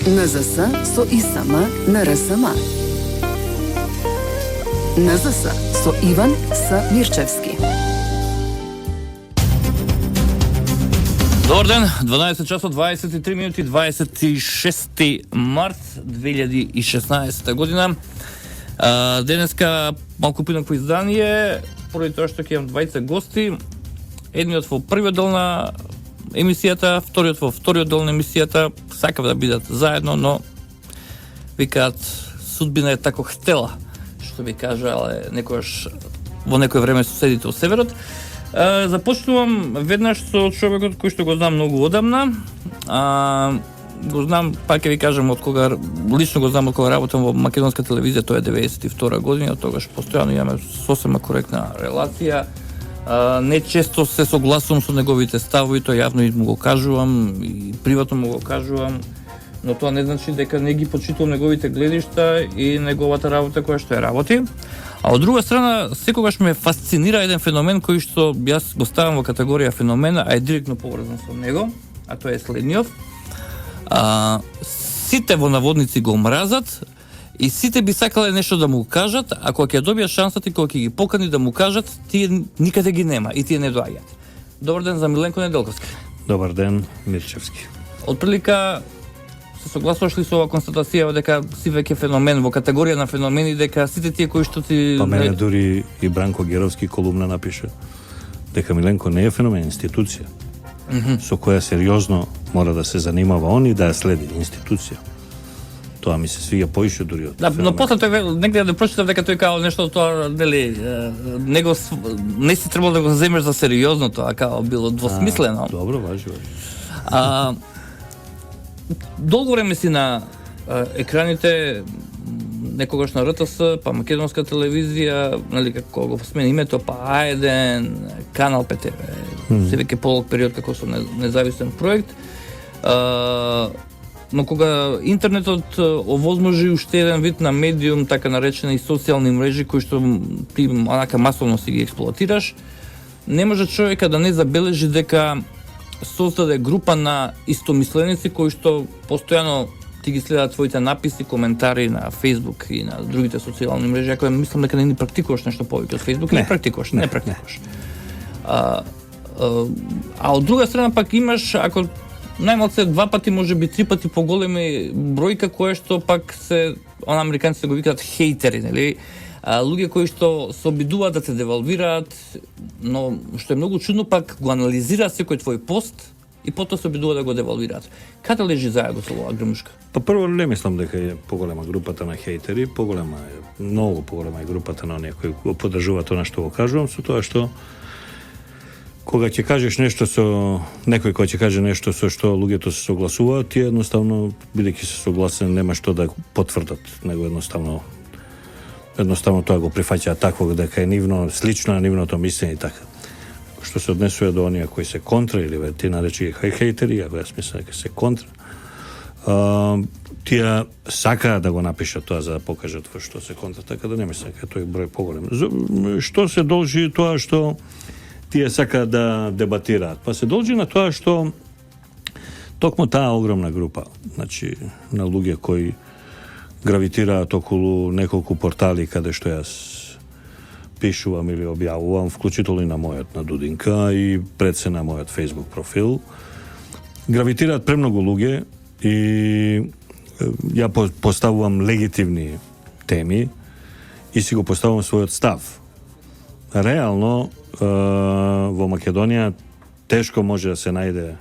НЗС со ИСМ на РСМ. НЗС со Иван С. Мирчевски. Добар ден, 12 часот 23 минути, 26 март 2016 година. Денеска малку поинакво издание, поради тоа што ќе имам двајца гости. Едниот во првиот дел на емисијата, вториот во вториот дел на емисијата. Сакав да бидат заедно, но викаат судбина е тако хтела, што би кажале некојаш во некој време соседите од северот. Започнувам веднаш со човекот кој што го знам многу одамна. Го знам, пак ќе ви кажам, од кога лично го знам, од кога работам во македонска телевизија, тоа е 92 година, од тогаш постојано имаме сосема коректна релација. Не често се согласувам со неговите ставови, тоа јавно и му го кажувам, и приватно му го кажувам, но тоа не значи дека не ги почитувам неговите гледишта и неговата работа која што ја работи. А од друга страна, секогаш ме фасцинира еден феномен кој што јас го ставам во категорија феномена, а е директно поврзан со него, а тоа е следниот. Сите во наводници го мразат и сите би сакале нешто да му кажат, а кога ќе добијат шансата и кога ќе ги покани да му кажат, тие никаде ги нема и тие не доаѓаат. Добар ден за Миленко Неделковски. Добар ден, Мирчевски. Отприлика се согласуваш ли со оваа констатација дека си веќе феномен во категорија на феномени, дека сите тие кои што ти... Па мене дури и Бранко Геровски колумна напише дека Миленко не е феномен, институција. Со која сериозно мора да се занимава он и да ја следи институција. Тоа ми се свиѓа поише дури од. Да, но после тој негде да прочитав дека тој као нешто тоа, нели, него не си требало да го земеш за сериозно, тоа као било двосмислено. Добро, важи. Долго време си на екраните, некогаш на РТС, па македонска телевизија, нели, како го смени името, па А1, Канал ПТВ, се веќе полог период како со независен проект. Но кога интернетот овозможи уште еден вид на медиум, така наречени и социјални мрежи, кои што ти онака масовно си ги експлоатираш, не може човека да не забележи дека создаде група на истомисленици кои што постојано ти ги следат твоите написи, коментари на Facebook и на другите социјални мрежи. Ако мислам дека не практикуваш нешто повеќе од Facebook, не практикуваш. А од друга страна пак имаш, ако најмалце 2 пати, можеби 3 пати поголеми бројка која што пак се, американците го викаат хейтери, нели? Луѓе кои што се обидуваат да те девалвираат, но што е многу чудно, пак го анализираат секој твој пост и потоа се обидуваат да го девалвираат. Каде лежи заедно со оваа грмушка? Па прво не мислам дека е поголема групата на хейтери, многу поголема е групата на оние кои го поддржуваат тоа што го кажувам, со тоа што кога ќе кажеш нешто со некој кој ќе каже нешто со што луѓето се согласуваат, ти едноставно, бидејќи се согласен, нема што да потврдат, него едноставно тоа го прифаќаат такво дека е нивно слично на нивното мислење и така. Што се однесува до оние кои се контра или ти наречи хейтери, ако јас мислам дека се контра, тие сакаат да го напишат тоа за да покажат во што се контра, така да не мислам дека тој број поголем. Што се должи тоа што тие сакаат да дебатираат? Па се должи на тоа што токму таа огромна група, значи на луѓе кои гравитираат околу неколку портали каде што јас пишувам или објавувам, вклучително и на мојот на Дудинка и пред се на мојот Facebook профил. Гравитираат премногу луѓе и ја поставувам легитимни теми и си го поставувам својот став. Реално во Македонија тешко може да се најде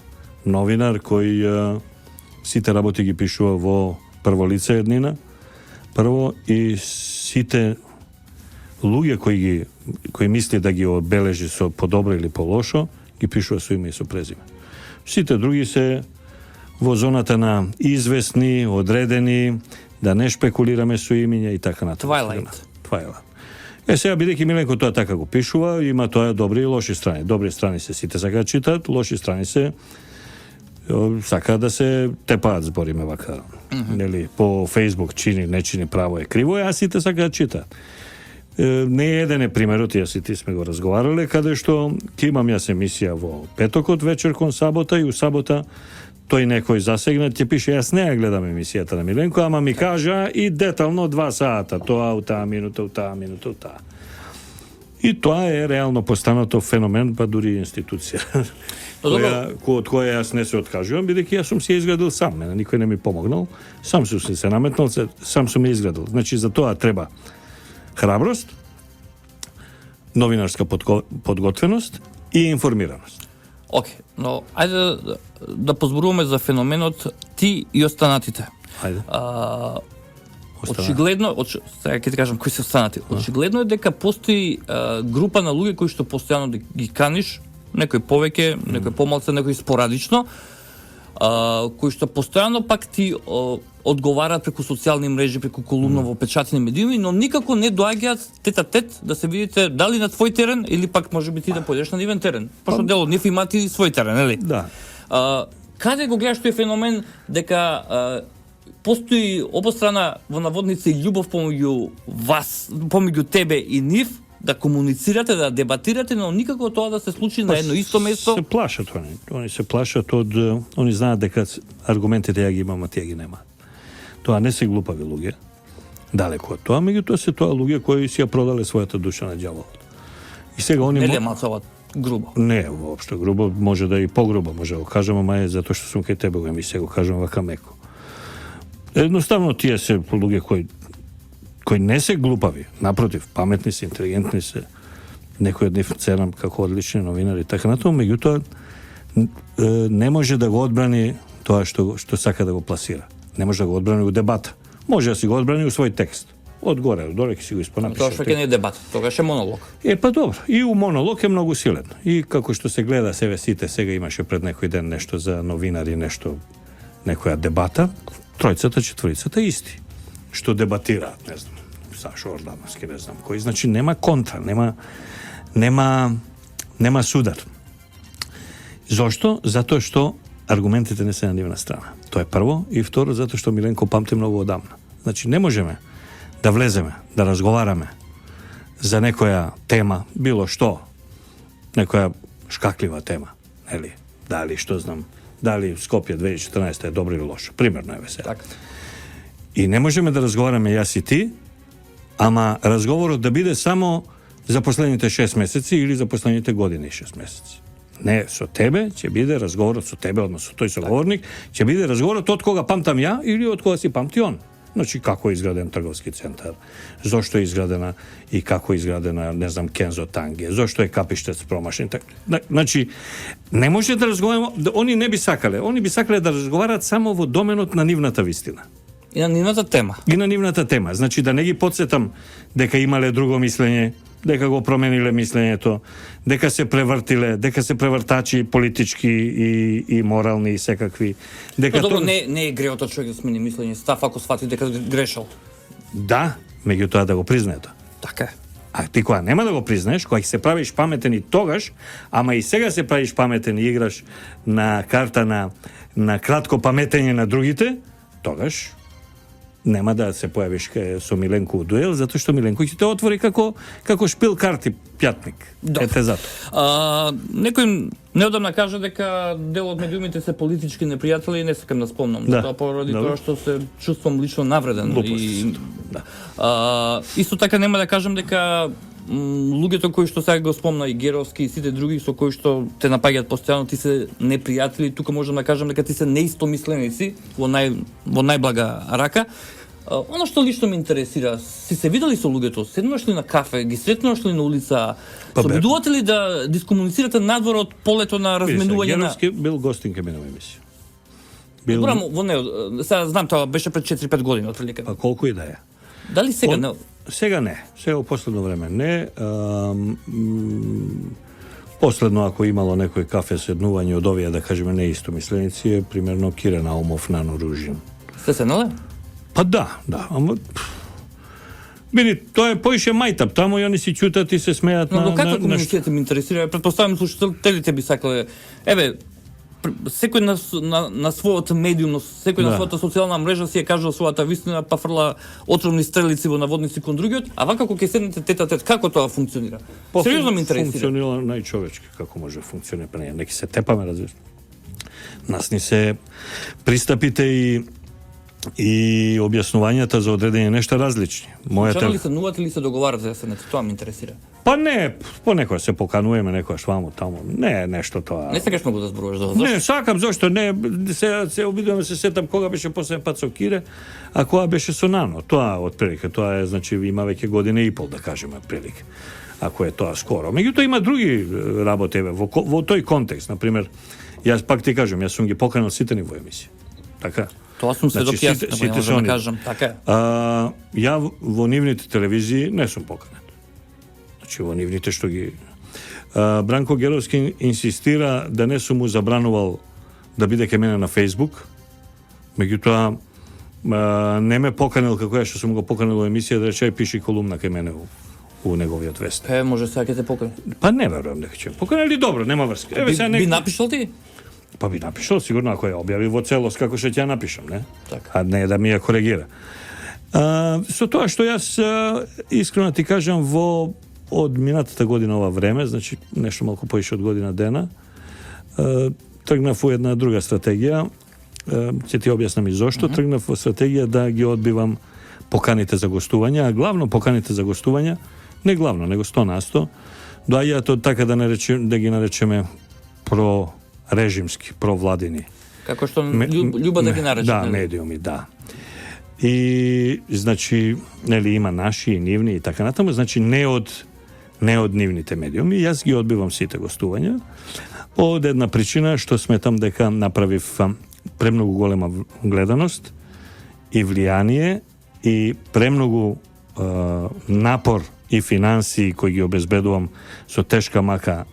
новинар кој сите работи ги пишува во прво лице еднина, прво, и сите луѓе кои мисли да ги одбележи со подобро или по лошо, ги пишува со име и со презиме. Сите други се во зоната на известни, одредени, да не шпекулираме со имиња и така натаму. Twilight. Сега, бидејќи Миленко тоа така го пишува, има тоа добри и лоши страни. Добри страни се сите сакаат читаат, лоши страни се сакаат да се тепаат, збориме вака. Нели, по Facebook чини, не чини, право е, криво е, а сите сакаат читаат. Не еден е примерот, јас и ти сме го разговарале, каде што ќе имам јас емисија во петокот вечер кон сабота и у сабота тој некој засегнат ќе пише јас не ја гледам емисијата на Миленко, ама ми кажа и детално 2 сата, тоа у таа минута, у таа минута, у таа. И тоа е реално постанато феномен, па дури институција. Од која јас не се откажувам, бидејќи јас сум се изградил сам, мене никој не ми помогнал, сам сум се наметнал, сам сум ја изградил. Значи за тоа треба храброст, новинарска подготвеност и информираност. Океј, но ајде да позборуваме за феноменот ти и останатите. Ајде. Очигледно, сега ќе ти кажам кои се останати. Очигледно е дека постои група на луѓе кои што постојано ги каниш, некој повеќе, некој помалку, некој спорадично, кои што постојано пак ти одговараат преку социјални мрежи, преку колумна во печатни медиуми, но никако не доаѓаат тет-а-тет да се видите дали на твој терен или пак можеби ти да појдеш на нивен терен. Пошто дел од нив имаат и свој терен, нели? Да. Каде го гледаш тој феномен дека постои обострана во наводници љубов помеѓу вас, помеѓу тебе и нив, да комуницирате, да дебатирате, но никако тоа да се случи на едно исто место? Се плашат они. Они се плашат они знаат дека аргументите ја ги имаат, тие ги немаат. Тоа не се глупави луѓе, далеку од тоа, меѓутоа се тоа луѓе кои си ја продале својата душа на ѓаволот. И сега они Не мацават грубо. Не, воопшто грубо, може да и погрубо, може да го кажам, ама е затоа што сум кај тебе го емисија, го кажам вака меко. Едноставно тие се луѓе кои не се глупави, напротив, паметни се, интелигентни се, некои од нив ценам како одлични новинари, така натаму, меѓутоа не може да го одбрани тоа што сака да го пласира. Не може да го одбрани у дебата. Може да си го одбрани у свој текст. Од горе ќе си го испонапише. Тоа што ќе не е дебат, тогаш е монолог. Па добро, и у монолог е многу силен. И како што се гледа себе сите, сега имаше пред некој ден нешто за новинари, нешто, некоја дебата, тројцата, четворицата исти. Што дебатираат, не знам, Сашо Ордановски, не знам кој. Значи нема контра, нема судар. Зошто? Затоа што аргументите не се на нивна страна. Тоа е прво. И второ, затоа што Миленко памти многу одамна. Значи не можеме да влеземе, да разговараме за некоја тема, било што, некоја шкаклива тема, нели? Дали, што знам, дали Скопје 2014 е добро или лошо. Примерно е сега. Така. И не можеме да разговараме јас и ти, ама разговорот да биде само за последните 6 месеци или за последните години 6 месеци. Не, со тебе ќе биде разговорот со тебе, односно со тој соговорник, ќе биде разговорот од кога памтам ја или од кога си памти он. Значи, како е изграден трговски центар, зошто е изградена и како е изградена, не знам, Кензо Танге, зошто е Капиштец промашен. Значи, не може да разговараме, они не би сакале, они би сакале да разговарат само во доменот на нивната вистина. И на нивната тема. И на нивната тема. Значи, да не ги подсетам дека имале друго мислење, дека го промениле мислењето, дека се превртиле, дека се превртачи политички и морални и секакви. Дека добро, не е греото човек да смени мислење, став ако сфати дека грешал. Да, меѓутоа да го признае тоа. Така е. А ти кога нема да го признаеш, кога ќе се правиш паметен и тогаш, ама и сега се правиш паметен и играш на карта на кратко паметење на другите, тогаш нема да се појавиш со Миленко у дуел, затоа што Миленко ќе те отвори како шпил карти пјатник. Ете затоа. Некој неодамна кажа дека дел од медиумите се политички непријатели и не сакам да спомнам. Да. Тоа поради тоа што се чувствам лично навреден. Исто така нема да кажам дека луѓето кои што сега го спомна и Геровски и сите други со кои што те напаѓаат постојано, ти се непријатели, тука можам да кажам дека ти се неистомисленици во најблага рака. Оно што лично ме интересира, си се видели со луѓето, седнуваш ли на кафе, ги сретнуваш ли на улица, се обидувате ли да дискомуницирате надвор од полето на разменување на... Геровски бил гостин кај мене во емисија. Добро, во нео, сега знам тоа беше пред 4-5 години отприлика. Па колку и да е. Дали сега не? Сега не. Сега во последно време не. Последно ако имало некој кафе седнување од овие, да кажеме, неистомисленици, е примерно Кире Наумов, Нано Ружин. Сте седнале? Па да, ама биди, тоа е поише мајтап, таму и они си чутат и се смеат на... Но каква комуникација ме интересира? Претпоставам слушателите би сакале, секој на својот медиум, секој на својата социјална мрежа си ја кажува својата вистина, па фрла отровни стрелици во наводници кон другиот, а вака кога ќе седнете тет-а-тет, како тоа функционира? Сериозно ме интересира. Функционира најчовечки, како може да функционира, па не ќе се тепаме, разбираш. нас ни се пристапите и објаснувањата за одредени нешта различни. Случајно ли седнувате или се договарате за седнете? Тоа ме интересира. Па не, понекој се покануваме, некојаш ваму таму. Не, нешто тоа. Не сакаш многу да зборуваш за зашто? Не, сакам, зашто не, се обидувам се сетам кога беше последен пат со Кире, а кога беше со Нано. Тоа отприлика, тоа е, значи, има веќе година и пол, да кажеме, прилика. Ако е тоа скоро. Меѓутоа има други работи во тој контекст, на пример, јас пак ти кажам, јас сум ги поканал сите ни во емисија. Така. Тоа сум сведок јас, не можам да кажам, така е. Ја во нивните телевизии не сум поканет. Значи во нивните што ги Бранко Геровски инсистира да не сум му забранувал да биде кај мене на Фејсбук. Меѓутоа не ме поканил како ја што сум го поканил во емисија да рече пиши колумна кај мене у неговиот вестник. Може сега ќе те покани. Па не верувам дека ќе поканили, добро, нема врска. Би напишал ти? Па би напишал, сигурно, ако ја објави во целост, како што ќе ја напишам, не? Така. А не да ми ја коригира. Со тоа што јас искрено ти кажам, од минатата година ова време, значи нешто малку поише од година дена, тргнав во една друга стратегија, ќе ти објаснам и зошто, тргнав во стратегија да ги одбивам поканите за гостувања, а главно поканите за гостувања, не главно, него 100%, доаѓаат од така да ги наречеме режимски, провладини. Како што љуба да ги нарече. Да, медиуми, да. И, значи, нели, има наши и нивни и така натаму, значи, не од нивните медиуми. Јас ги одбивам сите гостувања од една причина што сметам дека направив премногу голема гледаност и влијание и премногу напор и финансии кои ги обезбедувам со тешка мака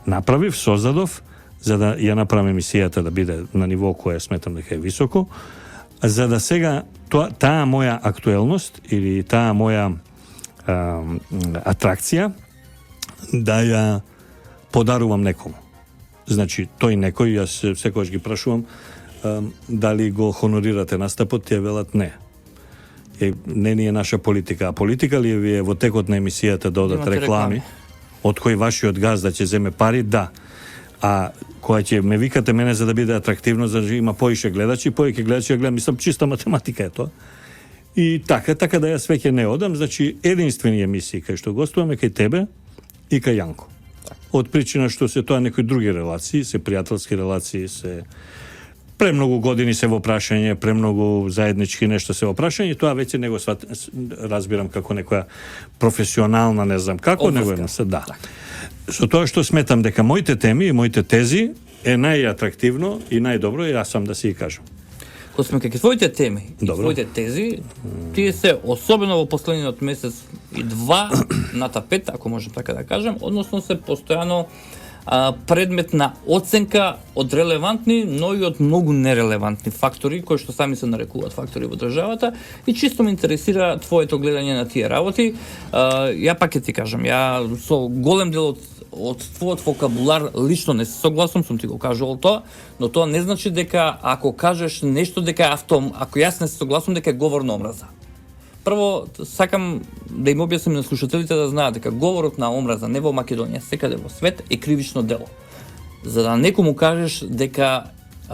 направив, создадов, за да ја направам емисијата да биде на ниво кое сметам дека е високо, за да сега таа моја актуелност или таа моја атракција да ја подарувам некому. Значи, тој некој, јас секогаш ги прашувам дали го хонорирате настапот, тие велат не. Не ни е наша политика. А политика ли е вие во текот на емисијата да одат реклами? Од кој вашиот газда ќе земе пари, да. А кога ќе ме викате мене за да биде атрактивно, за да има поише гледачи, повеќе гледачи, гледам, мислам, чиста математика е тоа. И така да јас веќе не одам, значи единствени емисии кај што гостуваме кај тебе и кај Јанко. Од причина што се тоа некои други релации, се пријателски релации, се премногу години се во прашање, премногу заеднички нешто се во прашање, тоа веќе него разбирам како некоја професионална, не знам како, него да. Со тоа што сметам дека моите теми и моите тези е најатрактивно и најдобро, и јас сам да си ги кажам. Кога сме кај твоите теми и твоите тези, тие се особено во последниот месец и два на тапет, ако можем така да кажем, односно се постојано предмет на оценка од релевантни, но и од многу нерелевантни фактори, кои што сами се нарекуваат фактори во државата, и чисто ме интересира твоето гледање на тие работи. Ја пак ќе ти кажам, ја со голем дел од твојот вокабулар лично не се согласувам, сум ти го кажувал тоа, но тоа не значи дека ако кажеш нешто дека ако јас не се согласувам дека е говор на омраза. Прво, сакам да им објаснам на слушателите да знаат дека говорот на омраза не во Македонија, секаде во свет е кривично дело. За да некому кажеш дека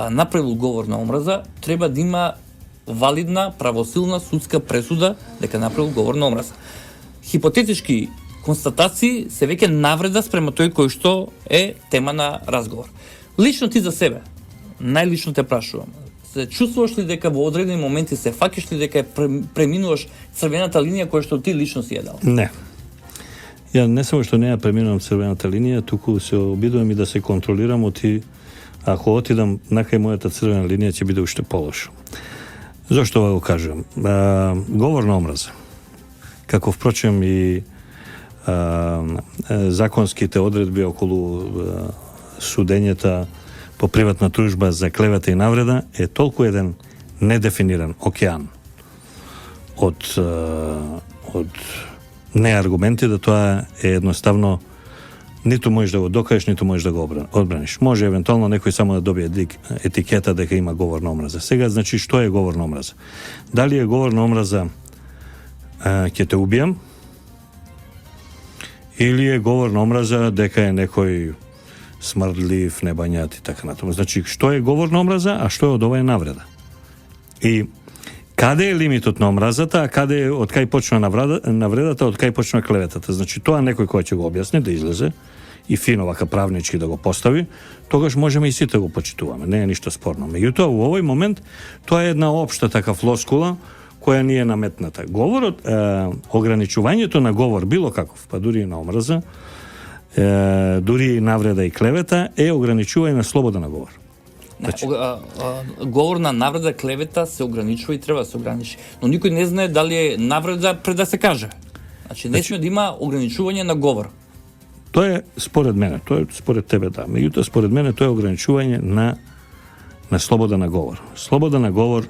направил говор на омраза, треба да има валидна, правосилна судска пресуда дека направил говор на омраза. Хипотетички констатации се веќе навреда спрема тој кој што е тема на разговор. Лично ти за себе, најлично те прашувам, се чувствуваш ли дека во одредени моменти се фаќаш ли дека преминуваш црвената линија која што ти лично си ја дал? Не. Ја не само што не ја преминувам црвената линија, туку се обидувам и да се контролирам ако отидам накај мојата црвена линија ќе биде уште полошо. Зошто ова го кажувам? Говор на омраза. Како впрочем и законските одредби околу судењата по приватна тужба за клевета и навреда е толку еден недефиниран океан од неаргументи да тоа е едноставно ниту можеш да го докажеш, ниту можеш да го одбраниш. Може евентуално некој само да добие етикета дека има говор на омраза. Сега, значи, што е говор на омраза? Дали е говор на омраза ќе те убијам, или е говор на омраза дека е некој smrdljiv, nebanjat i tako na tomu. Znači, što je govorna omraza, a što je od ove navreda. I kada je limit od omrazata, a kada je od kaj počne navredata, od kaj počne klevetata. Znači, to je nekoj koja će go objasniti, da izleze i fino ovaka pravnički da go postavi, togaž možemo i svi da go počituvamo, ne je ništa sporno. Međutim, u ovaj moment, to je jedna opšta taka floskula koja nije nametnata. Govor, ograničuvanje to na govor, bilo kakov, pa duri na omraza, duri navreda i kleveta, ograničuvanje na slobodan govor. Govorna navreda, kleveta se ograničuje i treba se ograniči. No nikoj ne zna da li je navreda pred da se kaže. Znači, ne smije da ima ograničuvanje na govor. To je spored mene, to je spored tebe, da. Međutim, spored mene to je ograničuvanje na slobodan govor. Slobodan govor,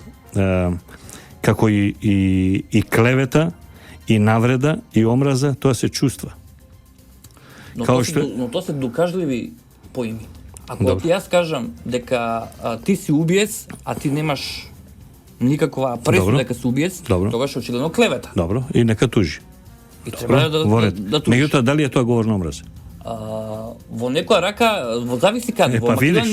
kako i kleveta, i navreda, i omraza, to se čustva. No to se dokažljivi pojmi. Ako ti jaz kažem дека ti si ubijec, a ti nemaš nikakva presuda дека si ubijec, toga je očigledno kleveta. Dobro, i neka tuži. I treba da tužiš. Međutim, da li je to govorna omraza? Во некоја рака, во зависи каде, во видиш,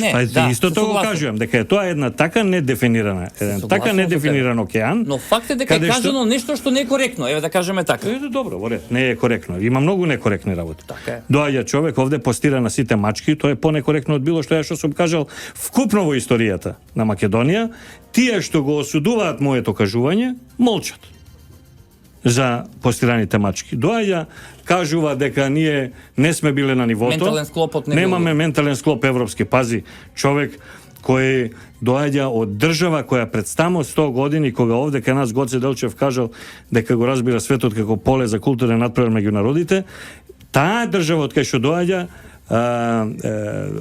исто тоа го кажувам, дека е тоа една така недефинирана, така недефиниран океан. Но факт е дека е кажано нешто што не е коректно, еве да кажеме така. Добро, во ред, не е коректно. Има многу некоректни работи. Доаѓа човек овде постира на сите мачки, тоа е понекоректно од било што ја што сум кажал вкупно во историјата на Македонија. Тие што го осудуваат моето кажување, молчат за постираните мачки. Доаѓа, кажува дека ние не сме биле на нивото. Ментален склоп немаме ментален склоп европски. Пази, човек кој доаѓа од држава која пред само 100 години, кога овде кај нас Гоце Делчев кажал дека го разбира светот како поле за културен надпревар меѓу народите, таа држава од кај што доаѓа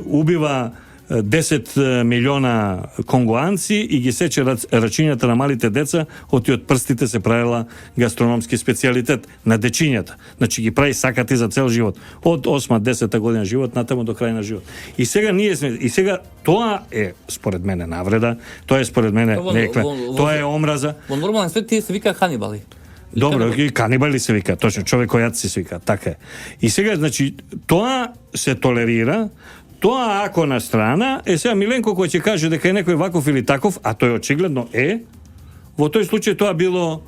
убива 10 милиона конгоанци и ги сече рачињата на малите деца, оти од прстите се правила гастрономски специјалитет на дечињата. Значи ги прави сакати за цел живот, од 8-10 година живот натаму до крај на живот. И сега тоа е според мене навреда, тоа е според мене тоа е омраза. Во нормален свет тие се вика ханибали. Добро, канибали се вика, точно, човекојаци се вика, така е. И сега, значи, тоа се толерира. Тоа ако на страна, сега Миленко кој ќе каже дека е некој ваков или таков, а тој очигледно е, во тој случај тоа било,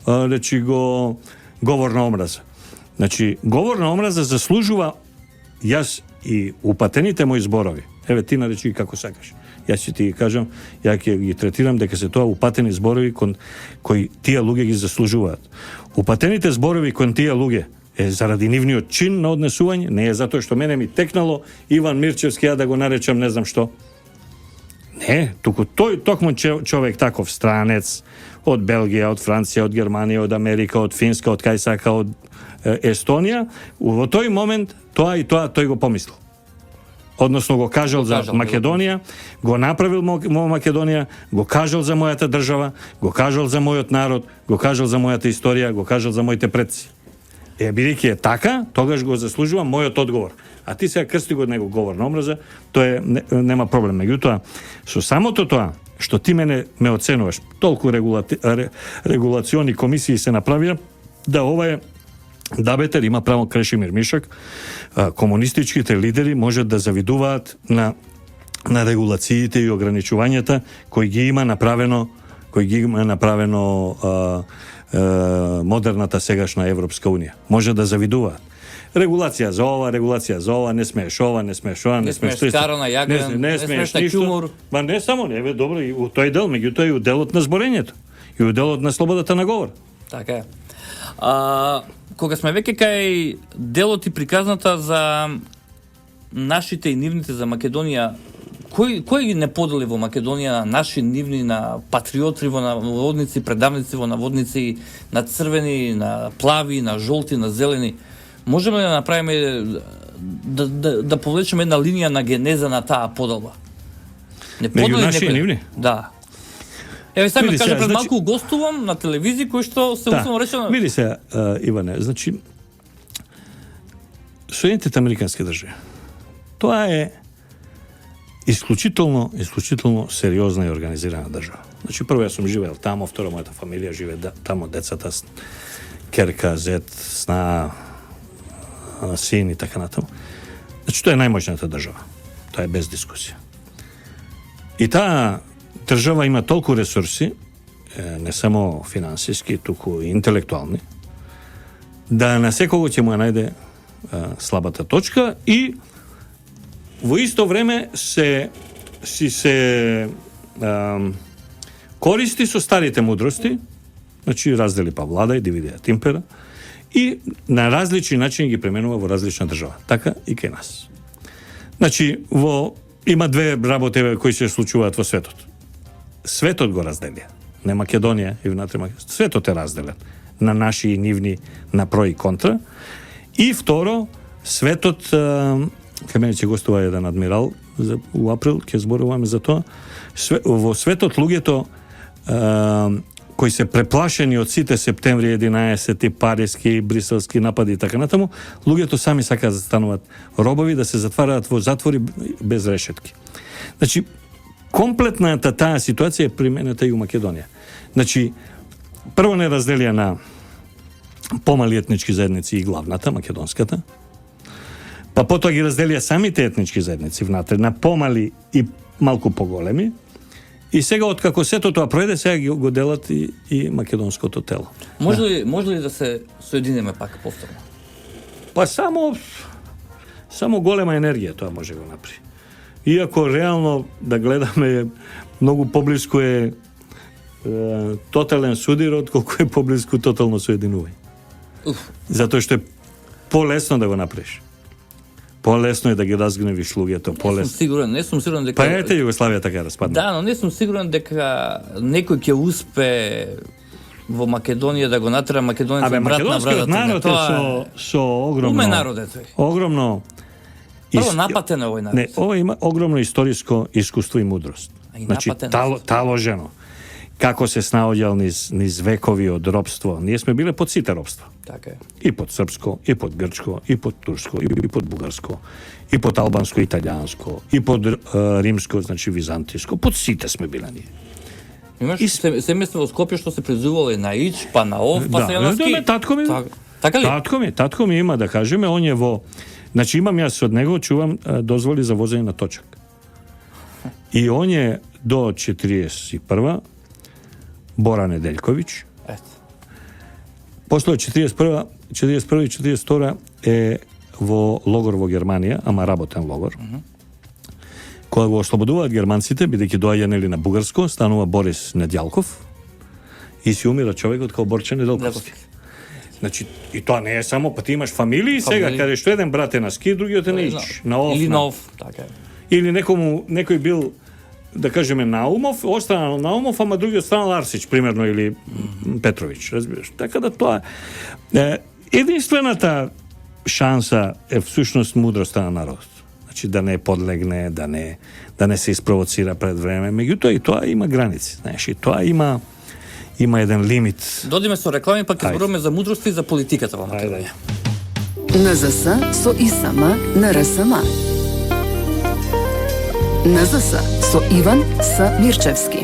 речи го, говорна омраза. Значи, говорна омраза заслужува, јас и упатените мои зборови, еве ти наречи како сакаш, јас ќе ти ги кажам, ја ќе ги третирам дека се тоа упатени зборови кои тие луѓе ги заслужуваат. Упатените зборови кон тие луѓе е заради нивниот чин на однесување, не е затоа што мене ми текнало Иван Мирчевски ја да го наречам не знам што. Не, туку тој токму човек таков странец од Белгија, од Франција, од Германија, од Америка, од Финска, од кај сака, од Естонија, во тој момент тоа и тоа тој го помислил. Односно го кажал за Македонија, го направил Македонија, го кажал за мојата држава, го кажал за мојот народ, го кажал за мојата историја, го кажал за моите предци. Бидејќи е така, тогаш го заслужува мојот одговор. А ти сега крсти го него говор на омраза, тоа нема проблем. Меѓутоа, со самото тоа што ти ме оценуваш, толку регулациони комисии се направија, да ова е Дабетер, има право Крешимир Мишак, комунистичките лидери можат да завидуваат на регулациите и ограничувањата кои ги има направено модерната сегашна Европска Унија. Може да завидуваат. Регулација за ова, не смееш ова, не смееш ова, не смееш карана јагрен, не смееш на ќумур. Ма не само, не добро, и у тој дел, меѓутоа и у делот на зборењето, и у делот на слободата на говор. Така е. Кога сме веќе кај делот и приказната за нашите и нивните за Македонија, кој ги не подели во Македонија наши нивни на патриоти во наводници, предавници во наводници, на црвени, на плави, на жолти, на зелени? Можеме ли да направиме да повлечеме една линија на генеза на таа поделба? Не подели наши и нивни? Да. Еве сами кажа пред малку гостувам на телевизија кој што се условно речено. Види се, Иване, значи Соединетите Американски држави. Тоа е исклучително сериозна и организирана држава. Значи, прво јас сум живеел тамо, второ мојата фамилија живее тамо, децата, керка, зет, сна, син и така натаму. Значи, тоа е најмоćната држава. тоа е без дискусија. И таа држава има толку ресурси, не само финансиски, туку и интелектуални, да на секого ќе му ја најде слабата точка и во исто време се користи со старите мудрости, значи раздели па владај, дивидија импера, и на различни начини ги пременува во различна држава. Така и кај нас. Значи, има две работи кои се случуваат во светот. Светот го разделија. Не Македонија и внатре Македонија. Светот е разделен на наши и нивни, на про и контра. И второ, светот, кај мене ќе гостува еден адмирал у април, ќе зборуваме за тоа. Во светот луѓето кои се преплашени од сите септември 11, париски, бриселски напади и така натаму, луѓето сами сакаат да стануваат робови, да се затвараат во затвори без решетки. Значи, комплетната таа ситуација е применета и у Македонија. Значи, прво не разделија на помали етнички заедници и главната, македонската, па потоа ги разделија самите етнички заедници внатре на помали и малку поголеми, и сега, откако сето тоа пројде, сега го делат и македонското тело. Може ли да се соединиме пак повторно? Па само голема енергија тоа може да го направи. Иако реално да гледаме, многу поблиску е тотален судир, отколку е поблиску тотално соединување. Затоа што е полесно да го направиш. Полесно е да ги разгневиш луѓето, полесно. Не сум сигурен дека... Па ете Југославија така распадна. Да, но не сум сигурен дека некој ќе успе во Македонија да го натера македонецот брат на братот. Македонскиот народ е со огромно... Уме народот е. Огромно... Прво напатен е овој народ. Не, ова има огромно историско искуство и мудрост. Значи, таложено. Како се снаоѓал низ векови од робство. Ние сме биле под сите робства. Така е. И под српско, и под грчко, и под турско, и под бугарско, и под албанско, италијанско, и под римско, значи византиско. Под сите сме биле ние. Имаш семејство во Скопје што се презувало на Ич, па на Ов, па се на Ски. Да, татко ми. Така ли? Татко ми има, да кажеме, он е во... Значи имам јас од него, чувам дозволи за возење на точак. И он е до 41-ва Бора Неделјковиќ. Ето. После 41 и 42 е во логор во Германија, ама работен логор. Кога го ослободуваат германците, бидејќи доаѓа нели на бугарско, станува Борис Недјалков и си умира човекот као Борче Неделковски. Значи, и тоа не е само, па ти имаш фамилии сега, каде што еден брат е на Ски, другиот е на Ич, на Ов. Или на Ов, така е. Или некој бил, да кажеме, Наумов, останал Наумов, ама другиот станал Арсич, примерно, или Петрович, разбираш. Така да тоа е единствената шанса е всушност мудроста на народот. Значи да не подлегне, да не се испровоцира пред време. Меѓутоа и тоа има граници, знаеш, и тоа има еден лимит. Додиме со реклами, па ќе зборуваме за мудрости и за политиката во Македонија. НЗС со ИСМ на РСМ. НЗС со Иван С. Мирчевски.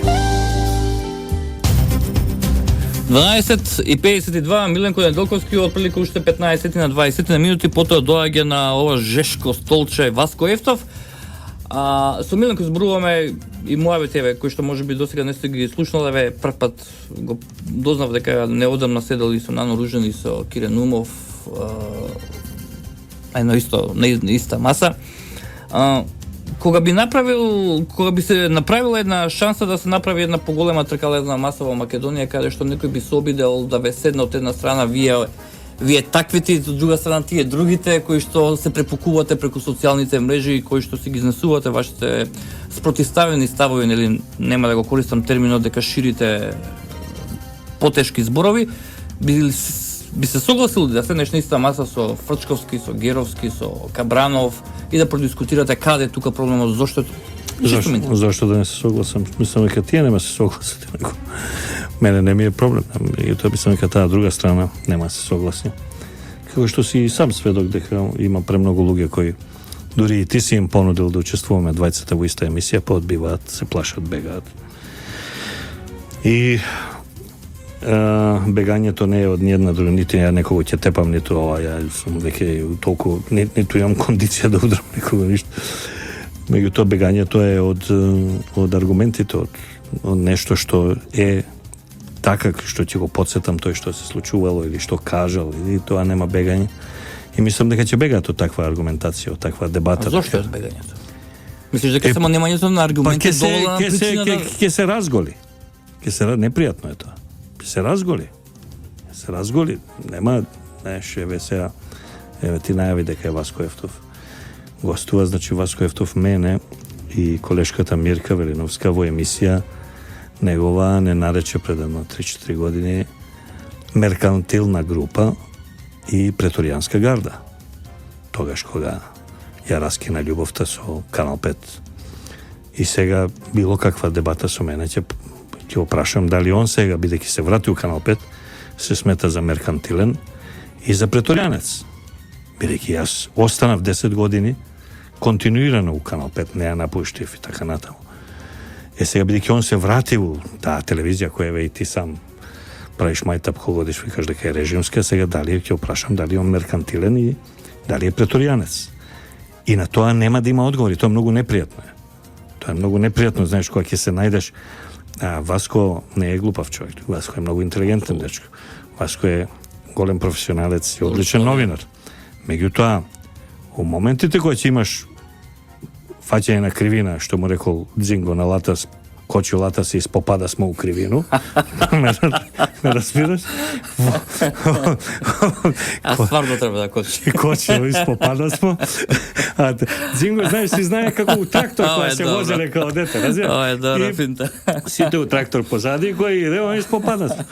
12:52, Миленко Неделковски отприлика уште 15 на 20 на минути, потоа доаѓа на ова жешко столче Васко Ефтов. Со Миленко зборуваме и мојавите кои што можеби досега не сте ги слушнале, прв пат го дознав дека неодамна седели со Нано Ружен и со Кирен Умов на иста маса. Кога би се направила една шанса да се направи една поголема тркалезна маса во Македонија, каде што некој би се обидел да ве седне од една страна вие таквите, од друга страна тие другите кои што се препукувате преку социјалните мрежи и кои што си ги изнесувате вашите спротивставени ставови, нели нема да го користам терминот дека ширите потешки зборови, би се согласил да седнеш на иста маса со Фрчковски, со Геровски, со Кабранов и да продискутирате каде тука проблемот, Зошто да не се согласам? Мислам дека тие нема се согласите. Мене не ми е проблем. И тоа мислам дека таа друга страна нема се согласни. Како што си и сам сведок дека има премногу луѓе кои дури и ти си им понудил да учествуваме двајцата во иста емисија, па одбиваат, се плашат, бегаат. И бегањето не е од ниедна друга, нити ја некого ќе тепам, ниту ова, ја сум веќе толку, ниту имам кондиција да удрам никога, ништо. Меѓутоа бегањето е од аргументите, од нешто што е така што ќе го потсетам тој што се случувало или што кажал, и тоа нема бегање. И мислам дека ќе бегаат од таква аргументација, од таква дебата. А зошто е бегањето? Мислиш дека само немањето на аргументи доволна причина да ќе се разголи. Непријатно е тоа. Ќе се разголи. Нема, знаеш, еве ти најави дека е Васко Ефтов гостува, значи Васко Ефтов мене и колешката Мирка Велиновска во емисија негова не нарече пред 3-4 години меркантилна група и преторијанска гарда. Тогаш кога ја раскина љубовта со Канал 5. И сега било каква дебата со мене ќе го прашам дали он сега, бидејќи се врати у Канал 5, се смета за меркантилен и за преторијанец. Бидејќи јас останав 10 години континуирано у Канал 5, не ја напуштив и така натаму. Сега бидејќи он се врати у таа телевизија која ве и ти сам правиш мајтап кога одиш, викаш дека е режимска, сега дали ќе опрашам дали он меркантилен и дали е преторијанец. И на тоа нема да има одговори, тоа е многу непријатно. Тоа е многу непријатно, знаеш, кога ќе се најдеш. Васко не е глупав човек, Васко е многу интелигентен дечко. Васко е голем професионалец и одличен новинар. Меѓутоа, у моментите кои ќе имаш фаќање на кривина, што му рекол Дзинго на Латас, кочи Латас и испопада смо у кривину. ме разбираш? А стварно треба да кочи. Кочи, испопада смо. Дзинго, знаеш, си знае како у трактор која се возеле као дете, разбираш? Ова е добра финта. Сите у трактор позади, кој иде, он испопада смо.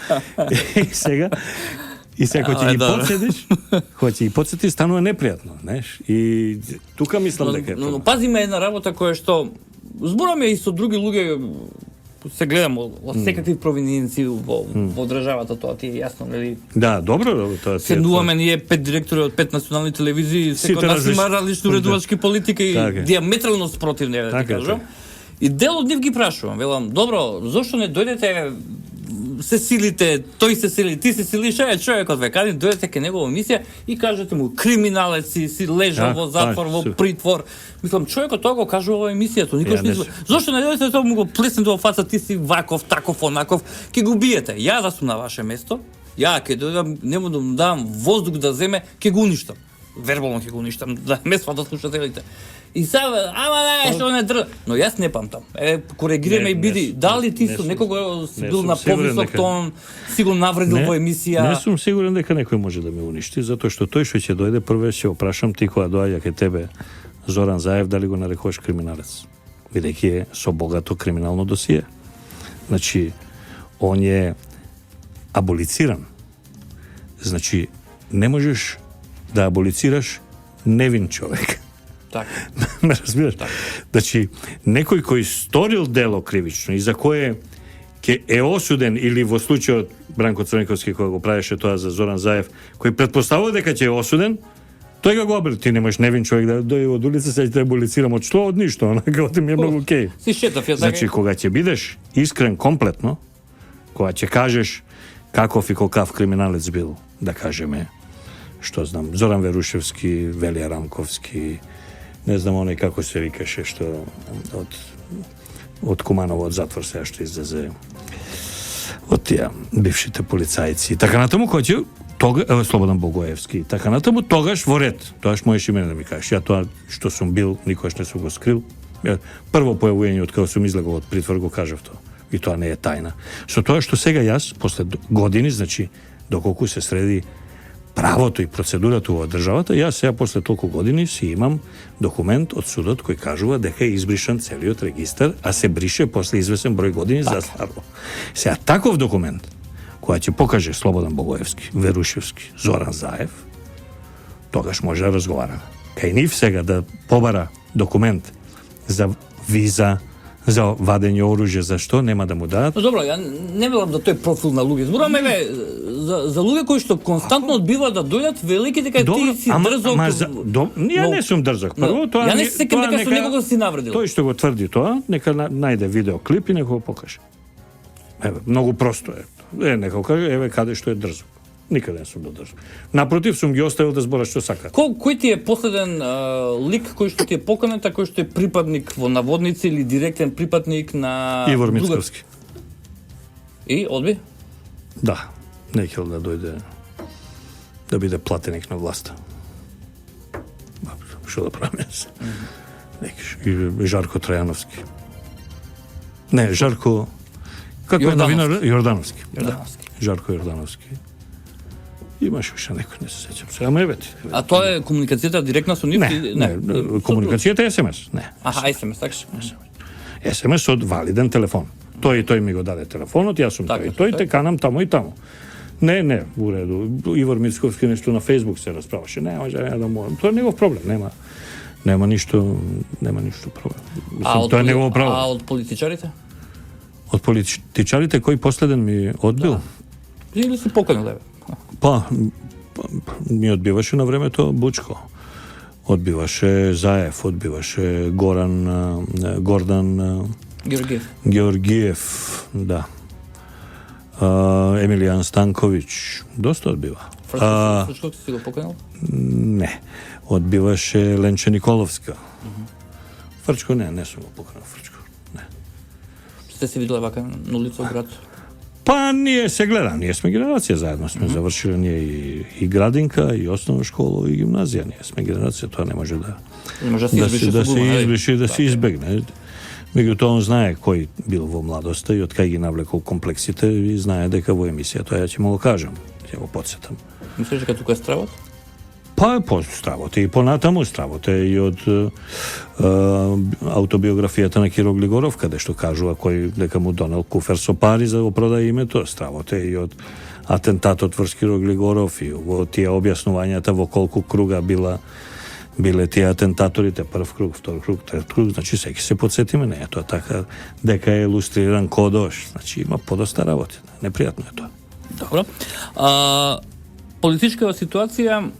И сега кој ќе ги подсетиш, станува непријатно, знаеш? И тука мислам дека е тоа. Но пазиме една работа која што збораме и со други луѓе, се гледам од секакви провиненци во државата, тоа ти е јасно, нели? Да, добро, тоа ти е. Седнуваме ние 5 директори од 5 национални телевизии, секој нас има различни уредувачки политики и диаметрално спротивни, да ти кажам. И дел од нив ги прашувам, велам, добро, зошто не дојдете, се силите, тој се сили, ти се силиш, човекот ве кади, дојдете ке негова емисија и кажете му криминалец си лежал во затвор, во притвор. Мислам, човекот тоа го кажува во емисијата, никош не. Зошто не дојдете тоа му го плеснете во фаца, ти си ваков, таков, онаков, ќе го биете. Ја да сум на ваше место, ја ќе дојдам, нему да му дам воздух да земе, ќе го уништам. Вербално ќе го уништам, да ме сватат слушателите. И сега, ама што не држа. Но јас не памтам. Коригираме и биди. Дали ти со некого си бил на повисок тон, си го навредил во емисија? Не сум сигурен дека некој може да ме уништи, затоа што тој што ќе дојде прве ќе опрашам ти кога доаѓа кај тебе Зоран Заев дали го нарекуваш криминалец. Бидејќи е со богато криминално досие. Значи, он е аболициран. Значи, не можеш да аболицираш невин човек. Така. Ме разбираш? Так. Значи, некој кој сторил дело кривично и за кое ќе е осуден или во случајот Бранко Црнковски кој го правеше тоа за Зоран Заев, кој претпоставува дека ќе е осуден, тој го обри. Ти немаш невин човек да дојде од улица, сега ќе те аболицирам од што? Од ништо, онака ми е многу окей. Си шетав ја така. Значи, кога ќе бидеш искрен комплетно, кога ќе кажеш каков и колкав криминалец бил, да кажеме, што знам, Зоран Верушевски, Велија Рамковски, не знам оној како се викаше, што од Куманово од затвор сега што излезе од тие бившите полицајци. Така натаму кој ќе Слободан Богоевски. Така натаму тогаш во ред. Тогаш можеш и мене да ми кажеш. Ја тоа што сум бил, никош не сум го скрил. Прво појавување од кога сум излегол од притвор го кажав тоа. И тоа не е тајна. Со тоа што сега јас после години, значи доколку се среди правото и процедурата во државата, јас сега после толку години си имам документ од судот кој кажува дека е избришан целиот регистар, а се брише после извесен број години за старо. Сега таков документ која ќе покаже Слободан Богоевски, Верушевски, Зоран Заев, тогаш може да разговараме. Кај нив сега да побара документ за виза, за вадење оружје, зашто нема да му дадат? Добро, ја не велам да тој профил на луѓе. Збораме за луѓе кои што константно одбиваат да дојдат, велики дека ти си дрзок. Ја не сум дрзок. Прво тоа ја не се сеќам дека со некого си навредил. Тој што го тврди тоа, нека најде видеоклип и нека го покаже. Еве, многу просто е. Нека каже, еве каде што е дрзок. Никаде не сум бил држав. Напротив, сум ги оставил да зборат што сакаат. Кој ти е последен лик кој што ти е поканет, кој што е припадник во наводници или директен припадник на Ивор Мицковски. И одби? Да, не хел да дојде да биде платеник на власта. Што да правиме? И Жарко Трајановски. Не, Жарко... Како е новинар? Јордановски. Жарко Јордановски. Имаше уште некој, не се сеќам се. Ама еве. А тоа е комуникацијата директна со нив? Не, комуникацијата е СМС. Не. Аха, СМС, така што. СМС од валиден телефон. Тој ми го даде телефонот, јас сум тој, те канам тамо и тамо. Не, у реду. Ивор Мицковски нешто на Фејсбук се расправаше. Не, може да морам. Тоа е негов проблем, нема ништо проблем. Мислам, тоа е негово право. А од политичарите? Од политичарите кој последен ми одбил? Или си поканил, еве? Па, ми одбиваше на времето Бучко. Одбиваше Заев, одбиваше Гордан Георгиев, да. Емилијан Станковиќ, доста одбива. Фрчко ти си го поканил? Не. Одбиваше Ленче Николовска. Фрчко не сум го поканил Фрчко. Не. Сте се виделе вака на улица град? Па ние се гледам, ние сме генерација заедно, сме завршиле ние и градинка, и основна школа, и гимназија, ние сме генерација, тоа не може да се избрише, да се избегне. Меѓутоа он знае кој бил во младоста и од кај ги навлекол комплексите и знае дека во емисија тоа ја ќе му го кажам, ќе го подсетам. Мислиш дека тука е стравот? Па по стравот и понатаму стравот е и од автобиографијата на Киро Глигоров, каде што кажува кој дека му донел куфер со пари за да го продаде името. Стравот е и од атентатот врз Киро Глигоров и во тие објаснувањата во колку круга биле тие атентаторите, прв круг, втор круг, трет круг, значи секи се подсетиме, не е тоа така дека е илустриран кодош, значи има подоста работи, непријатно е тоа. Добро. Политичката ситуација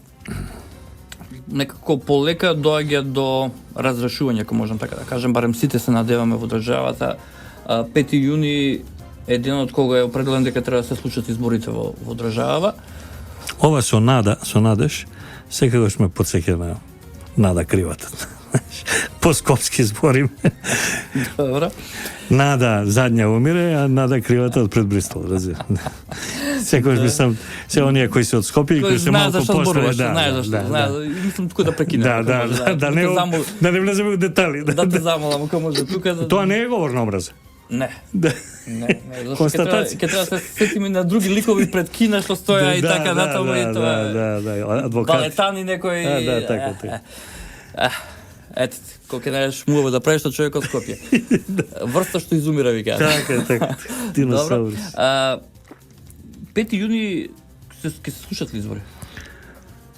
некако полека доаѓа до разрешување, ако можам така да кажем, барем сите се надеваме во државата. 5 јуни е денот кога е определен дека треба да се случат изборите во држава. Ова со надеж, секогаш ме потсеќа на Нада Кривата. По скопски зборим. Добро. Нада задња умире, а Нада Кривата од пред Бристол, разбира. Секогаш мислам, се оние кои се од Скопје и кои се малку постаре, мислам тука да прекинем. Да не влеземе во детали. Да те замолам, ако може тука. Тоа не е говор на образ. Не. Констатација. Ќе треба да се сетиме на други ликови пред кино што стоја и така натаму и тоа. Адвокат. Балетани некој. Да, така. Ето, колку најдеш муво да правиш што човек од Скопје. Врста што изумира, ви кажа. Така. Диносаурус. 5 јуни ќе се слушат ли избори?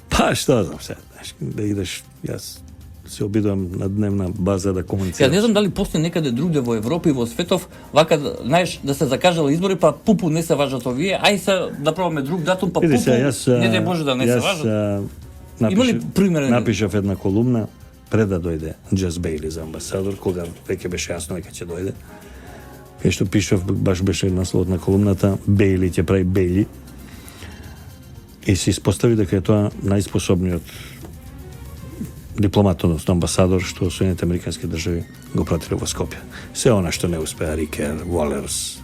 Па, што знам сега, да идеш, јас се обидувам на дневна база да комуницирам. Ја не знам дали постои некаде другде во Европа и во светов, вака, знаеш, да се закажала избори, па пупу не се важат овие, ај се да пробаме друг датум, па пупу, не дај Боже да не се важат. Има ли пример? Напишав една колумна, пред да дојде Джаз Бейли за амбасадор, кога веќе беше јасно дека ќе дојде. Кај што пишав, баш беше насловот на колумната, Бейли ќе прави Бейли. И се испостави дека е тоа најспособниот дипломат, односно амбасадор, што Соединените Американски држави го пратиле во Скопје. Се она што не успеа Рикер, Волерс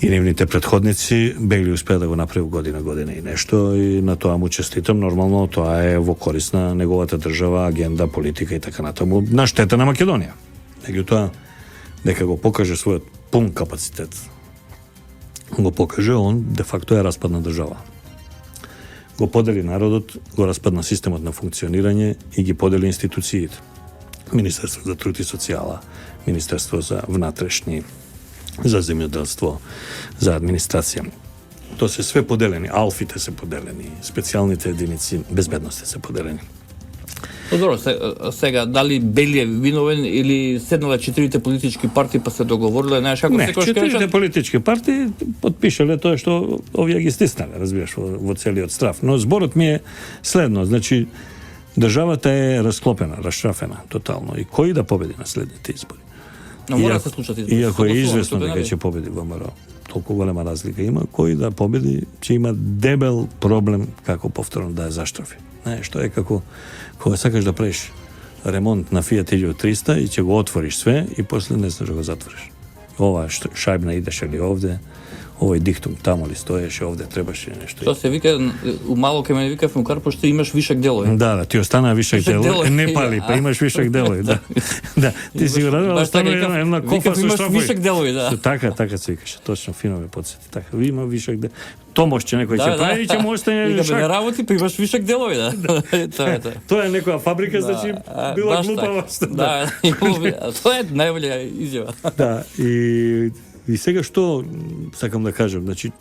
и нивните предходници, Бейли успеа да го направи година и нешто и на тоа му честитам. Нормално тоа е во корист на неговата држава, агенда, политика и така натаму, на штета на Македонија. Меѓутоа, дека го покаже својот пун капацитет, го покаже, он де факто е распадна држава. Го подели народот, го распадна системот на функционирање и ги подели институциите. Министерство за труд и социјала, Министерство за внатрешни, за земјоделство, за администрација. Тоа се све поделени, алфите се поделени, специјалните единици безбедности се поделени. Добро, сега, дали Бели е виновен или седнале 4 политички партии па се договориле, знаеш како секој ќе рече? 4 политички партии потпишале тоа што овие ги стиснале, разбираш, во целиот страв. Но зборот ми е следно, значи државата е расклопена, расшрафена тотално и кој да победи на следните избори? Но мора да се случат избори. Иако е известно дека ќе победи ВМРО. толку голема разлика има, кој да победи, ќе има дебел проблем како повторно да ја заштрафи. Знаеш, што е како кога сакаш да правиш ремонт на Fiat 1300 и ќе го отвориш све и после не знаеш да го затвориш. Ова шајбна идеше ли овде, овој диктунг тамо ли стоеше, овде требаше нешто. Тоа се вика, у мало ке ме викав у кар, пошто имаш вишак делови. Да, ти остана вишак делови. Не пали, па имаш вишак делови, да. Да, ти си го радила, остана една кофа со штрафови. Имаш вишак делови, да. Така се викаше, точно, фино ме подсети. Така, има вишак делови. Томош ќе некој ќе прави и ќе му остане вишак. Вика, не работи, па имаш вишак делови, да. Тоа е некоја фабрика, значи била глупавост. Да, тоа е најболја изјава. Да, и сега што сакам да кажам, значи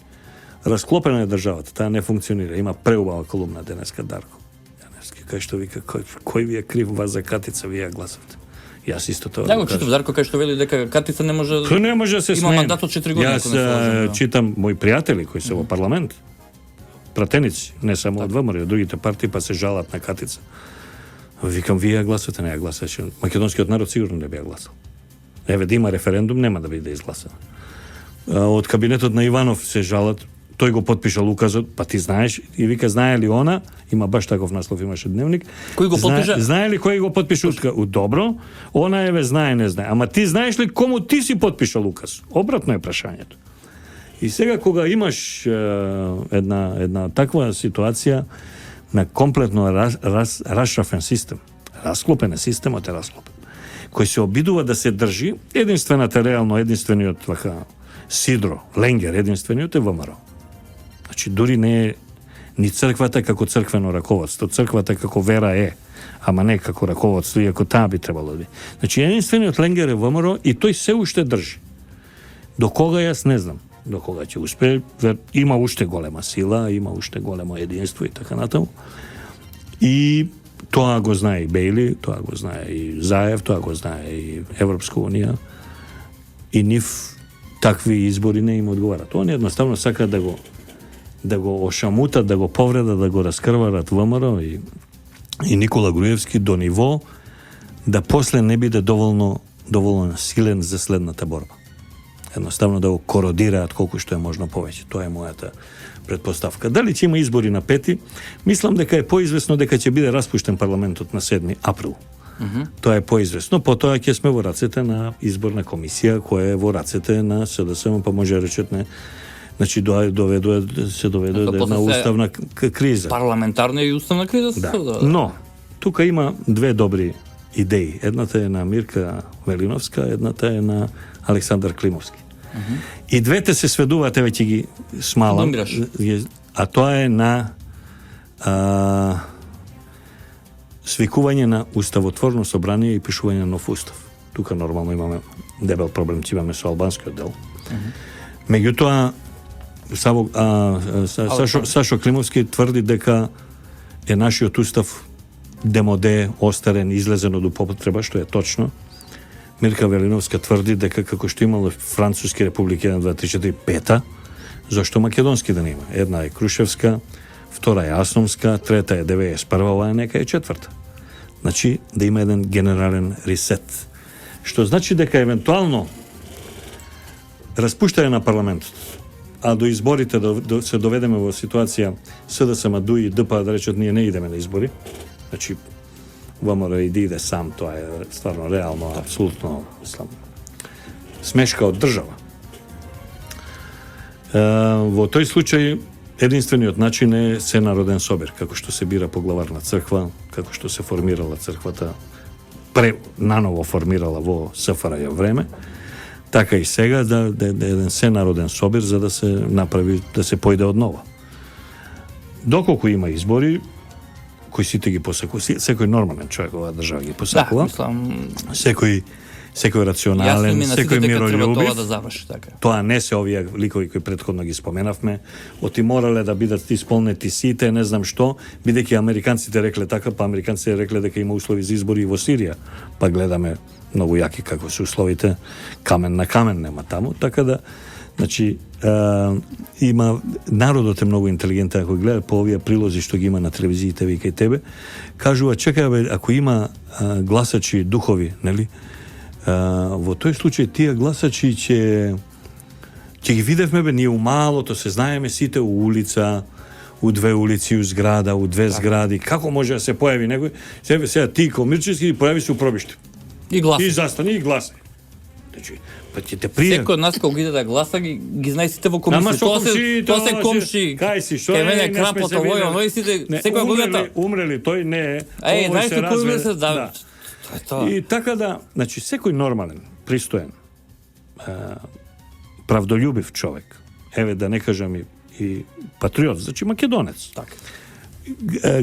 расклопена е државата, таа не функционира. Има преубава колумна денеска Дарко Јаневски, кај што вика кој ви е крив вас за Катица, вие ја гласавте. Јас исто тоа. Да, го читав Дарко кај што вели дека Катица не може да се има мандат од 4 години. Јас читам мои пријатели кои се во парламент, пратеници, не само од ВМРО, од другите партии, па се жалат на Катица. Викам, вие ја гласате, не ја гласаше. Македонскиот народ сигурно не би ја гласал. Еве да има референдум, нема да биде изгласен. Од кабинетот на Иванов се жалат, тој го потпишал указот, па ти знаеш, и вика, знае ли она, има баш таков наслов, имаше дневник. Кој го потпиша? Знае ли кој го потпиша указ? Добро, она еве знае, не знае. Ама ти знаеш ли кому ти си потпишал указ? Обратно е прашањето. И сега кога имаш една таква ситуација на комплетно расшафен систем, расклопен е системот е расклопен, кој се обидува да се држи, единствениот вака Сидро, Ленгер, единствениот е ВМРО. Значи, дури не е ни црквата како црквено раководство, црквата како вера е, ама не како раководство, иако таа би требало да би. Значи, единствениот Ленгер е ВМРО и тој се уште држи. До кога јас не знам, до кога ќе успее, има уште голема сила, има уште големо единство и така натаму. И тоа го знае и Бејли, тоа го знае и Заев, тоа го знае и Европска унија. И нив такви избори не им одговарат. Они едноставно сакаат да го ошамутат, да го повредат, да го раскрварат ВМРО и Никола Груевски до ниво да после не биде доволно силен за следната борба. Едноставно да го кородираат колку што е можно повеќе. Тоа е мојата предпоставка. Дали ќе има избори на 5? Мислам дека е поизвестно дека ќе биде распуштен парламентот на 7 април. Тоа е поизвестно. Потоа ќе сме во рацете на изборна комисија која е во рацете на СДСМ, па може да речат не. Значи се доведе на уставна криза. Парламентарна и уставна криза. Да. Но тука има две добри идеи. Едната е на Мирка Велиновска, едната е на Александар Климовски. И двете се сведуваат, еве ќе ги смалам. А тоа е на свикување на уставотворно собрание и пишување на нов устав. Тука нормално имаме дебел проблем, че имаме со албанскиот дел. Меѓутоа, Сашо Климовски тврди дека е нашиот устав демоде, остарен, излезен од употреба, што е точно. Мирка Велиновска тврди дека како што имало Француски републики 1, 2, 3, 4, 5, зашто македонски да нема? Една е Крушевска, втора е Асомска, трета е 91, ова е нека е четврта. Значи, да има еден генерален ресет. Што значи дека евентуално распуштање на парламентот, а до изборите да се доведеме во ситуација СДСМ, ДУИ и ДП да речат ние не идеме на избори, значи ВМРО иде сам, тоа е стварно реално, апсолутно, мислам, смешка од држава. Во тој случај единствениот начин е Сенароден собер, како што се бира поглаварна црква, како што се формирала црквата, наново формирала во СФРЈ време, така и сега да еден Сенароден собер за да се направи, да се појде од ново. Доколку има избори, кои сите ги посакува, секој нормален човек оваа држава ги посакува. Да, мислам, секој рационален, секој миролюбив. Да заврши, така. Тоа не се овие ликови кои претходно ги споменавме, оти морале да бидат исполнети сите, не знам што, бидејќи американците рекле така, па американците рекле дека има услови за избори во Сирија, па гледаме многу јаки како се условите, камен на камен нема таму, така да, значи, има, народот е многу интелигентен, ако гледа по овие прилози што ги има на телевизиите, вика и тебе, кажува, чекај бе, ако има гласачи духови, нели, во тој случај тие гласачи ќе ги видевме бе ние у малото, се знаеме сите у улица, у две улици, у зграда, у две згради, како може да се појави некој, сега ти ко Мирчевски појави се у пробиште. И гласа. И застани и гласај. Значи, па ќе те прие. Секој од нас кога иде да гласа ги знае сите во комши. Тоа се комши. Кај си, што Кај е? мене крапото вој, сите секој година. Умрели, тој не е. Знаеш кој се да. И така да, значи секој нормален, пристоен, правдолюбив човек, еве да не кажам и патриот, значи македонец. Така.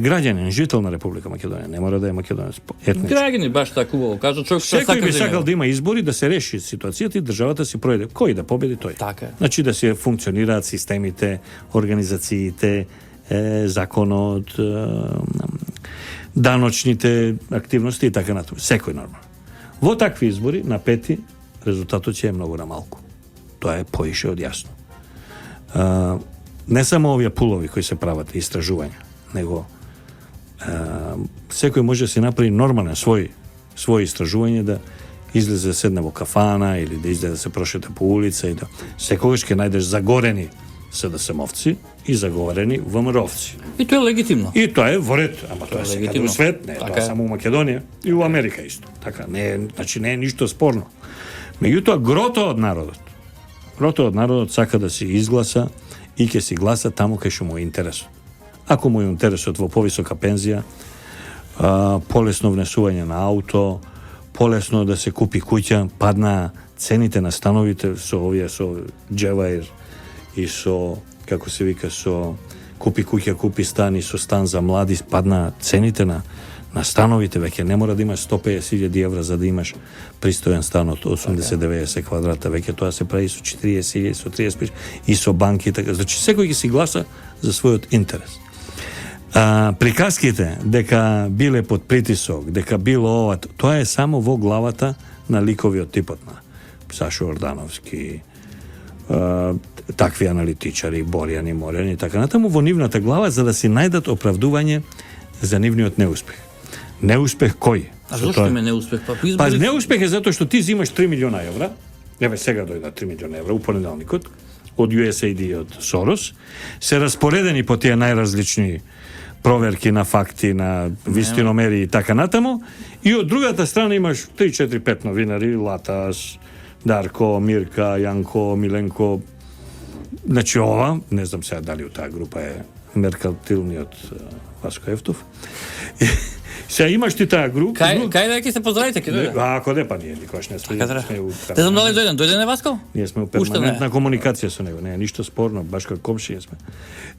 Граѓанин, жител на Република Македонија, не мора да е македонец. Етнички. Граѓани баш така убаво кажа, човек што Секој би сака сакал да има избори, да се реши ситуацијата и државата си пројде. Кој да победи тој? Така е. Значи да се функционираат системите, организациите, законот, даночните активности и така натаму. Секој нормално. Во такви избори на пети резултатот ќе е многу намалку. Тоа е поише од јасно. Не само овие пулови кои се прават истражувања, него секој може да се направи нормален свој истражување, да излезе да седне во кафана или да излезе да се прошета по улица и да секогаш ќе најдеш загорени СДСМовци и загорени ВМРО-вци. И тоа е легитимно. И тоа е во ред, ама тоа е секаде легитимно. во свет, не е Така тоа е. само у Македонија и у Америка исто. Така не е, значи не е ништо спорно. Меѓутоа грото од народот сака да си изгласа и ќе си гласа таму кај што му е интересот. Ако му е интересот во повисока пензија, полесно внесување на ауто, полесно да се купи куќа, падна цените на становите со Джеваир и со, како се вика, со купи куќа, купи стан и со стан за млади, падна цените на становите, веќе не мора да имаш 150.000 евра за да имаш пристоен стан од 80-90 квадрата, веќе тоа се прави со 40.000, со 35 и со банки, така. Значи секој ќе си гласа за својот интерес. Приказките дека биле под притисок, дека било ова, тоа е само во главата на ликовиот типот на Сашо Ордановски, такви аналитичари, Борјани, Морјани, така натаму во нивната глава за да си најдат оправдување за нивниот неуспех. Неуспех кој? А зошто ме неуспех? Па неуспех е затоа што ти зимаш 3 милиона евра, еве сега дојда 3 милиона евра у понеделникот, од USAID и од Сорос, се распоредени по тие најразлични проверки на факти, на вистиномери и така натаму, и од другата страна имаш 3-4-5 новинари, Латас, Дарко, Мирка, Јанко, Миленко, значи ова, не знам сега дали у таа група е меркантилниот Васко Ефтов. Сега имаш ти таа група. Кај да ќе се поздравите, ќе дојде? Ако не, па ние никош не сме. Не знам дали дојде не Васко? Ние сме у перманентна комуникација со него, не е ништо спорно, баш како комшија сме.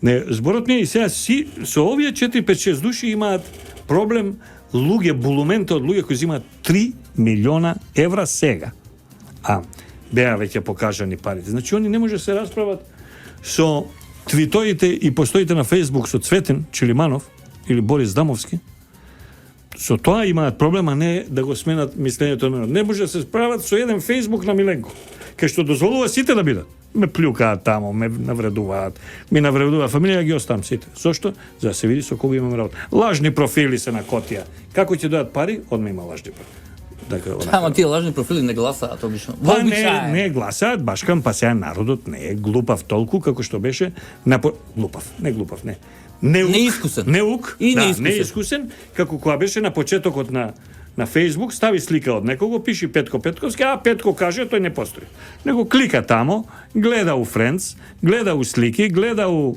Не, зборот ми е и сега со овие 4-5-6 души имаат проблем луѓе, булумента од луѓе кои земаат 3 милиона евра сега. Беа веќе покажани парите. Значи они не може да се расправат со твитоите и постоите на Фейсбук со Цветен Чилиманов или Борис Дамовски. Со тоа имаат проблема, не да го сменат мислењето на. Не може да се справат со еден Фейсбук на Миленко, кај што дозволува сите да бидат. Ме плюкаат тамо, ме навредуваат, ми навредуваат фамилија, ги оставам сите. Зошто? За да се види со кога имаме работа. Лажни профили се на котија. Како ќе дојат пари? Одма има лажни профили. Ама тие лажни профили не гласаат обично. Па не гласаат, башкам, па сега народот не е глупав толку како што беше неискусен, како кога беше на почетокот на Фейсбук, стави слика од некого, пиши Петко Петковски, Петко каже, тој не постои. Него клика тамо, гледа у Friends, гледа у слики, гледа у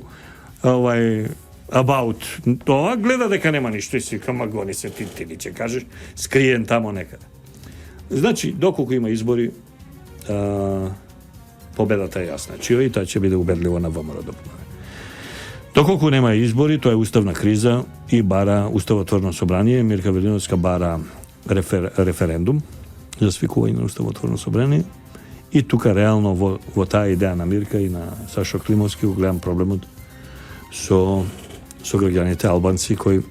about тоа, гледа дека нема ништо и си кама гони се ти ли ќе кажеш, скриен тамо некаде. Значи, доколку има избори, победата е јасна. Чио и тоа ќе биде убедливо на ВМРО да помага. Доколку нема избори, тоа е уставна криза и бара уставотворно собрание. Мирка Велиновска бара референдум за свикување на уставотворно собрание. И тука реално во таа идеја на Мирка и на Сашо Климовски го гледам проблемот со граѓаните албанци кои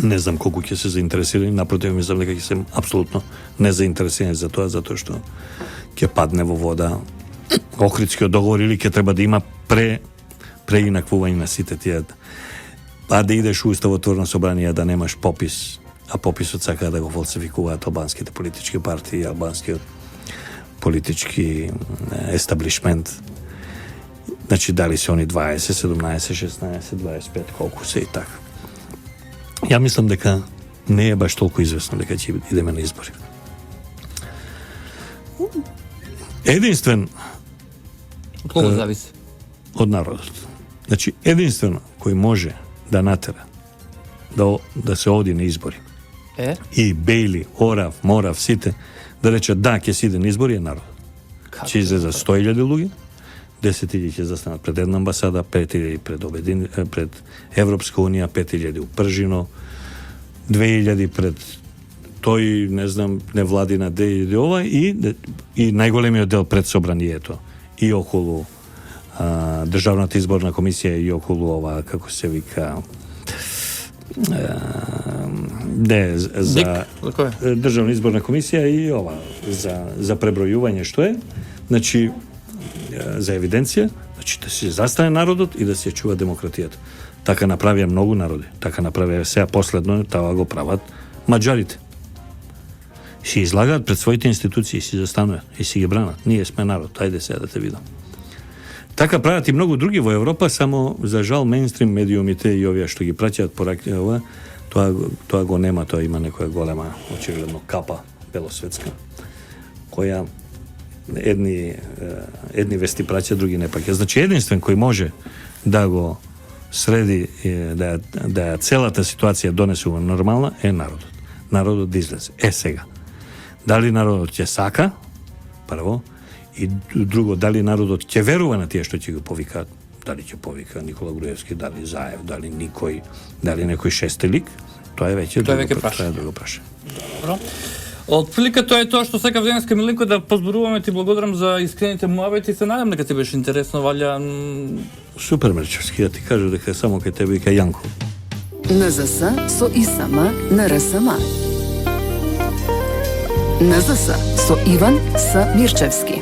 не знам колку ќе се заинтересирани, напротив мислам дека ќе се апсолутно незаинтересирани за тоа, затоа што ќе падне во вода Охридскиот договор или ќе треба да има преинаквување на сите тие. Да идеш у уставотворно собрание да немаш попис, а пописот сака да го фалсификуваат албанските политички партии, албанскиот политички естаблишмент. Значи дали се они 20, 17, 16, 25, колку се и така. Ја мислам дека не е баш толку известно дека ќе идеме на избори. Единствен Од кого зависи? од народот. Значи, единствено кој може да натера да се оди на избори. И Бейли, Орав, Морав, сите, да речат да, ќе се иде на избори е народ. Ќе излезат 100.000 луѓе, 10.000 ќе застанат пред една амбасада, 5.000 пред Европска унија, 5.000 у Пржино, 2.000 пред тој, не знам, невладина де ова и најголемиот дел пред собранието и околу Државната изборна комисија и околу ова, како се вика, за Државна изборна комисија и ова за пребројување што е, значи за евиденција, значи да се застане народот и да се чува демократијата. Така направија многу народи, така направија сега последно, тоа го прават маđарите. Си излагаат пред своите институции, си застануваат и си ги бранат. Ние сме народ, ајде сега да те видам. Така прават и многу други во Европа, само за жал мејнстрим медиумите и овие што ги праќаат пораки ова, тоа го нема, тоа има некоја голема, очигледно капа белосветска, која едни вести праќа, други не паќа. Значи единствен кој може да го среди, да целата ситуација донесува нормална е народот. Народот да излезе. Сега. Дали народот ќе сака, прво, и друго, дали народот ќе верува на тие што ќе го повикаат, дали ќе повика Никола Груевски, дали Заев, дали никој, дали некој шести лик, тоа е веќе друго прашање. Добро. Од прилика тоа е тоа што сакав денеска, Миленко, да позборуваме, ти благодарам за искрените муабети и се надам дека ти беше интересно, валја. Супер, Мрчевски, ја ти кажу дека само кај тебе и кај Јанко. НЗС со ИСМ на РСМ. НЗС со Иван С. Мирчевски.